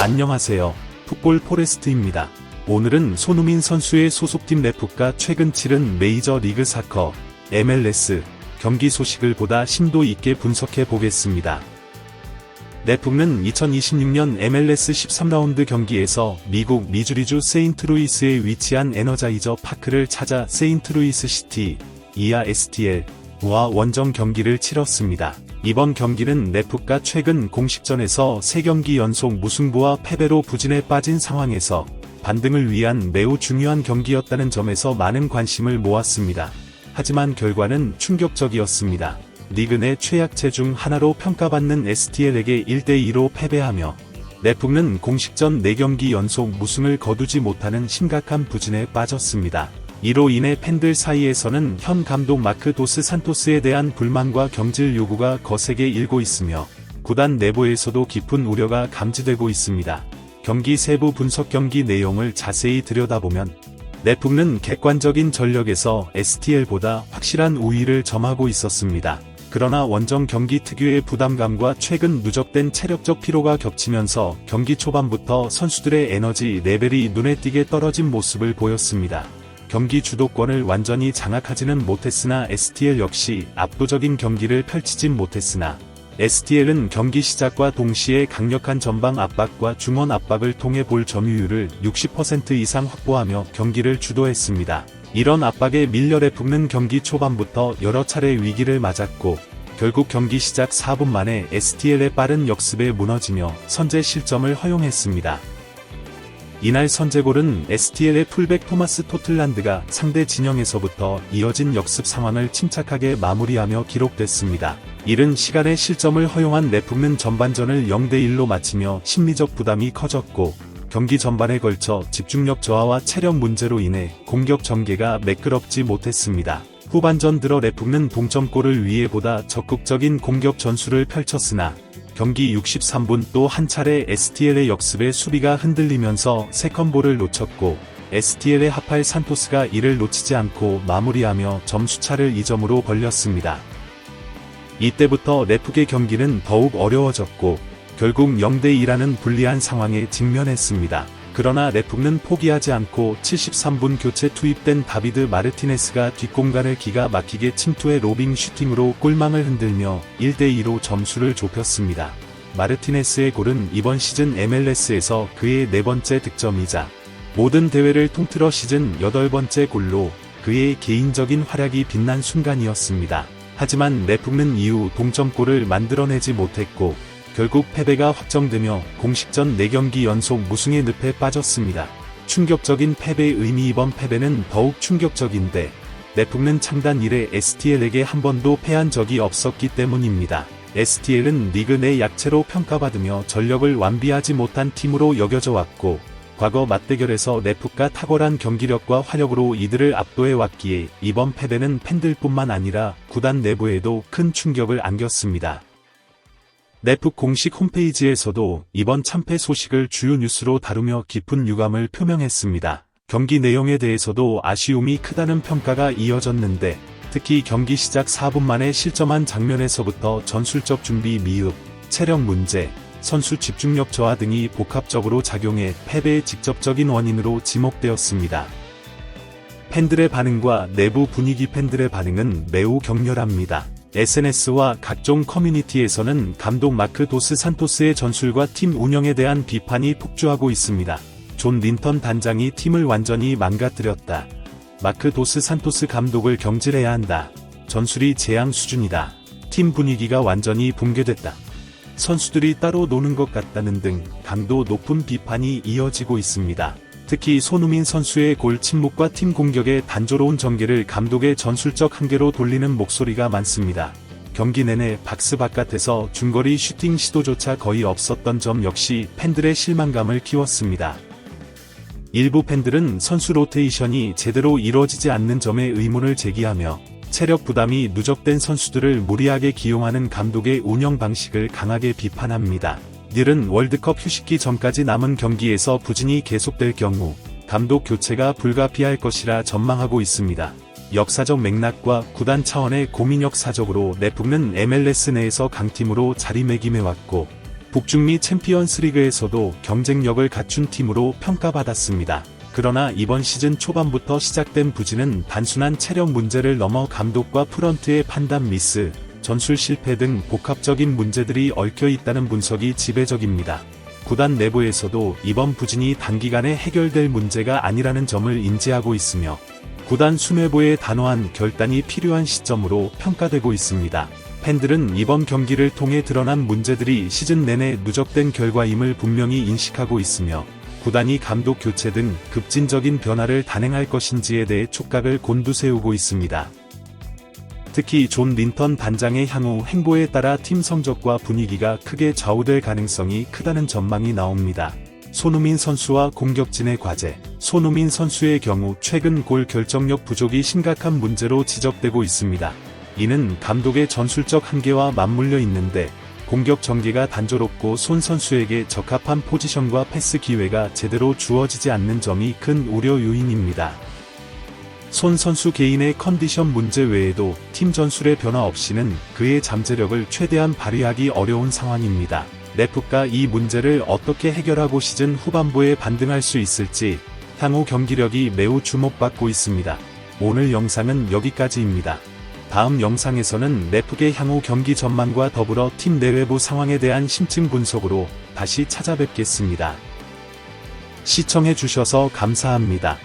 안녕하세요. 풋볼 포레스트입니다. 오늘은 손흥민 선수의 소속팀 랩북과 최근 치른 메이저 리그 사커 MLS 경기 소식을 보다 심도 있게 분석해 보겠습니다. 랩북는 2026년 MLS 13라운드 경기에서 미국 미주리주 세인트루이스에 위치한 에너자이저 파크를 찾아 세인트루이스 시티, 이하 STL와 원정 경기를 치렀습니다. 이번 경기는 랩북가 최근 공식전에서 3경기 연속 무승부와 패배로 부진에 빠진 상황에서 반등을 위한 매우 중요한 경기였다는 점에서 많은 관심을 모았습니다. 하지만 결과는 충격적이었습니다. 리그 내 최약체 중 하나로 평가받는 STL에게 1대2로 패배하며 랩북는 공식전 4경기 연속 무승을 거두지 못하는 심각한 부진에 빠졌습니다. 이로 인해 팬들 사이에서는 현 감독 마크 도스 산토스에 대한 불만과 경질 요구가 거세게 일고 있으며 구단 내부에서도 깊은 우려가 감지되고 있습니다. 경기 세부 분석 경기 내용을 자세히 들여다보면 랩북는 객관적인 전력에서 STL보다 확실한 우위를 점하고 있었습니다. 그러나 원정 경기 특유의 부담감과 최근 누적된 체력적 피로가 겹치면서 경기 초반부터 선수들의 에너지 레벨이 눈에 띄게 떨어진 모습을 보였습니다. 경기 주도권을 완전히 장악하지는 못했으나 STL 역시 압도적인 경기를 펼치진 못했으나 STL은 경기 시작과 동시에 강력한 전방 압박과 중원 압박을 통해 볼 점유율을 60% 이상 확보하며 경기를 주도했습니다. 이런 압박에 밀려 랩북는 경기 초반부터 여러 차례 위기를 맞았고 결국 경기 시작 4분 만에 STL의 빠른 역습에 무너지며 선제 실점을 허용했습니다. 이날 선제골은 STL의 풀백 토마스 토틀란드가 상대 진영에서부터 이어진 역습 상황을 침착하게 마무리하며 기록됐습니다. 이른 시간에 실점을 허용한 랩북는 전반전을 0대1로 마치며 심리적 부담이 커졌고 경기 전반에 걸쳐 집중력 저하와 체력 문제로 인해 공격 전개가 매끄럽지 못했습니다. 후반전 들어 랩북는 동점골을 위해 보다 적극적인 공격 전술을 펼쳤으나 경기 63분 또 한 차례 STL의 역습에 수비가 흔들리면서 세컨볼을 놓쳤고 STL의 하팔 산토스가 이를 놓치지 않고 마무리하며 점수차를 2점으로 벌렸습니다. 이때부터 랩북의 경기는 더욱 어려워졌고 결국 0대2라는 불리한 상황에 직면했습니다. 그러나 랩북는 포기하지 않고 73분 교체 투입된 다비드 마르티네스가 뒷공간을 기가 막히게 침투해 로빙 슈팅으로 골망을 흔들며 1대2로 점수를 좁혔습니다. 마르티네스의 골은 이번 시즌 MLS에서 그의 4번째 득점이자 모든 대회를 통틀어 시즌 8번째 골로 그의 개인적인 활약이 빛난 순간이었습니다. 하지만 랩북는 이후 동점골을 만들어내지 못했고 결국 패배가 확정되며 공식전 4경기 연속 무승의 늪에 빠졌습니다. 충격적인 패배의 의미. 이번 패배는 더욱 충격적인데 랩북는 창단 이래 STL에게 한 번도 패한 적이 없었기 때문입니다. STL은 리그 내 약체로 평가받으며 전력을 완비하지 못한 팀으로 여겨져 왔고 과거 맞대결에서 랩북과 탁월한 경기력과 화력으로 이들을 압도해왔기에 이번 패배는 팬들뿐만 아니라 구단 내부에도 큰 충격을 안겼습니다. 랩북 공식 홈페이지에서도 이번 참패 소식을 주요 뉴스로 다루며 깊은 유감을 표명했습니다. 경기 내용에 대해서도 아쉬움이 크다는 평가가 이어졌는데 특히 경기 시작 4분 만에 실점한 장면에서부터 전술적 준비 미흡, 체력 문제, 선수 집중력 저하 등이 복합적으로 작용해 패배의 직접적인 원인으로 지목되었습니다. 팬들의 반응과 내부 분위기. 팬들의 반응은 매우 격렬합니다. SNS와 각종 커뮤니티에서는 감독 마크 도스 산토스의 전술과 팀 운영에 대한 비판이 폭주하고 있습니다. 존 린턴 단장이 팀을 완전히 망가뜨렸다. 마크 도스 산토스 감독을 경질해야 한다. 전술이 재앙 수준이다. 팀 분위기가 완전히 붕괴됐다. 선수들이 따로 노는 것 같다는 등 강도 높은 비판이 이어지고 있습니다. 특히 손흥민 선수의 골 침묵과 팀 공격의 단조로운 전개를 감독의 전술적 한계로 돌리는 목소리가 많습니다. 경기 내내 박스 바깥에서 중거리 슈팅 시도조차 거의 없었던 점 역시 팬들의 실망감을 키웠습니다. 일부 팬들은 선수 로테이션이 제대로 이루어지지 않는 점에 의문을 제기하며 체력 부담이 누적된 선수들을 무리하게 기용하는 감독의 운영 방식을 강하게 비판합니다. 이들은 월드컵 휴식기 전까지 남은 경기에서 부진이 계속될 경우 감독 교체가 불가피할 것이라 전망하고 있습니다. 역사적 맥락과 구단 차원의 고민역 사적으로 랩북는 MLS 내에서 강팀으로 자리매김해왔고 북중미 챔피언스리그에서도 경쟁력을 갖춘 팀으로 평가받았습니다. 그러나 이번 시즌 초반부터 시작된 부진은 단순한 체력 문제를 넘어 감독과 프런트의 판단 미스, 전술 실패 등 복합적인 문제들이 얽혀 있다는 분석이 지배적입니다. 구단 내부에서도 이번 부진이 단기간에 해결될 문제가 아니라는 점을 인지하고 있으며 구단 수뇌부의 단호한 결단이 필요한 시점으로 평가되고 있습니다. 팬들은 이번 경기를 통해 드러난 문제들이 시즌 내내 누적된 결과임을 분명히 인식하고 있으며 구단이 감독 교체 등 급진적인 변화를 단행할 것인지에 대해 촉각을 곤두세우고 있습니다. 특히 존 린턴 단장의 향후 행보에 따라 팀 성적과 분위기가 크게 좌우될 가능성이 크다는 전망이 나옵니다. 손흥민 선수와 공격진의 과제. 손흥민 선수의 경우 최근 골 결정력 부족이 심각한 문제로 지적되고 있습니다. 이는 감독의 전술적 한계와 맞물려 있는데 공격 전개가 단조롭고 손 선수에게 적합한 포지션과 패스 기회가 제대로 주어지지 않는 점이 큰 우려 요인입니다. 손 선수 개인의 컨디션 문제 외에도 팀 전술의 변화 없이는 그의 잠재력을 최대한 발휘하기 어려운 상황입니다. 네프가 이 문제를 어떻게 해결하고 시즌 후반부에 반등할 수 있을지 향후 경기력이 매우 주목받고 있습니다. 오늘 영상은 여기까지입니다. 다음 영상에서는 네프의 향후 경기 전망과 더불어 팀 내외부 상황에 대한 심층 분석으로 다시 찾아뵙겠습니다. 시청해주셔서 감사합니다.